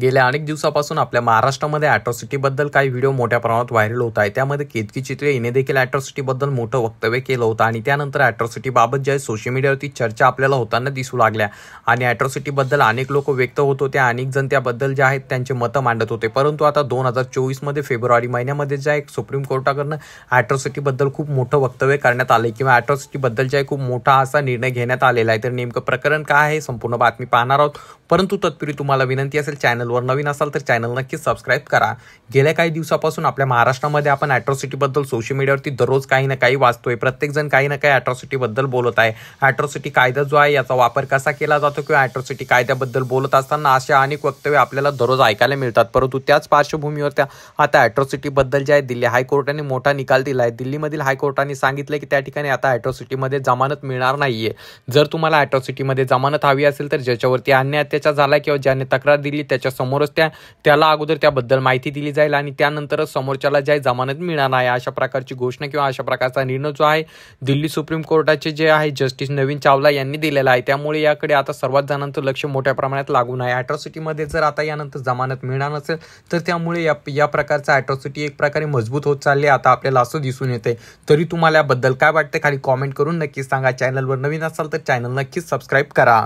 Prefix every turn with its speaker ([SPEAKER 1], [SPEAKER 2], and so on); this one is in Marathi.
[SPEAKER 1] गेल्या अनेक दिवसापासून आपल्या महाराष्ट्रामध्ये अॅट्रॉसिटीबद्दल काही व्हिडिओ मोठ्या प्रमाणात व्हायरल होत आहे। त्यामध्ये केतकी चित्रे हिने देखील अॅट्रॉसिटीबद्दल मोठं वक्तव्य केलं होतं आणि त्यानंतर अॅट्रॉसिटीबाबत जे सोशल मीडियावरती चर्चा आपल्याला होताना दिसू लागल्या आणि अॅट्रॉसिटीबद्दल अनेक लोक व्यक्त होत होते, अनेक जण त्याबद्दल जे आहेत त्यांचे मतं मांडत होते। परंतु आता 2024 मध्ये फेब्रुवारी महिन्यामध्ये जे आहे सुप्रीम कोर्टाकडून अॅट्रॉसिटीबद्दल खूप मोठं वक्तव्य करण्यात आले किंवा अॅट्रॉसिटीबद्दल जे खूप मोठा असा निर्णय घेण्यात आलेला आहे। तर नेमकं प्रकरण काय आहे संपूर्ण बातमी पाहणार आहोत। परंतु तत्पूर्वी तुम्हाला विनंती असेल, चॅनलवर नवीन असाल तर चॅनल नक्कीच सबस्क्राइब करा। गेल्या काही दिवसापासून आपल्या महाराष्ट्रामध्ये आपण अॅट्रॉसिटीबद्दल सोशल मीडियावरती दररोज काही ना काही वाचतोय। प्रत्येक जण काही ना काही अॅट्रॉसिटीबद्दल बोलत आहे। अॅट्रॉसिटी कायदा जो आहे याचा वापर कसा केला जातो किंवा अॅट्रॉसिटी कायद्याबद्दल बोलत असताना अशा अनेक वक्तव्य आपल्याला दररोज ऐकायला मिळतात। परंतु त्याच पार्श्वभूमीवर आता अॅट्रॉसिटीबद्दल जे आहे दिल्ली हायकोर्टाने मोठा निकाल दिला आहे। दिल्लीमधील हायकोर्टाने सांगितलं की त्या ठिकाणी आता अॅट्रॉसिटीमध्ये जमानत मिळणार नाहीये। जर तुम्हाला अॅट्रॉसिटीमध्ये जमानत हवी असेल तर ज्याच्यावरती अन्याय अत्याचार झाला किंवा ज्याने तक्रार दिली त्याच्या समोरच त्याला अगोदर त्याबद्दल माहिती दिली जाईल आणि त्यानंतरच समोरच्याला जे जमानत मिळणार आहे। अशा प्रकारची घोषणा किंवा अशा प्रकारचा निर्णय जो आहे दिल्ली सुप्रीम कोर्टाचे जे आहे जस्टिस नवीन चावला यांनी दिलेला आहे। त्यामुळे याकडे आता सर्वात जणांचं लक्ष मोठ्या प्रमाणात लागून आहे। अॅट्रॉसिटीमध्ये जर आता यानंतर जमानत मिळणार नसेल तर त्यामुळे या प्रकारचा अॅट्रॉसिटी एक प्रकारे मजबूत होत चालली आता आपल्याला असं दिसून येते। तरी तुम्हाला याबद्दल काय वाटते खाली कॉमेंट करून नक्कीच सांगा। चॅनलवर नवीन असाल तर चॅनल नक्कीच सबस्क्राइब करा।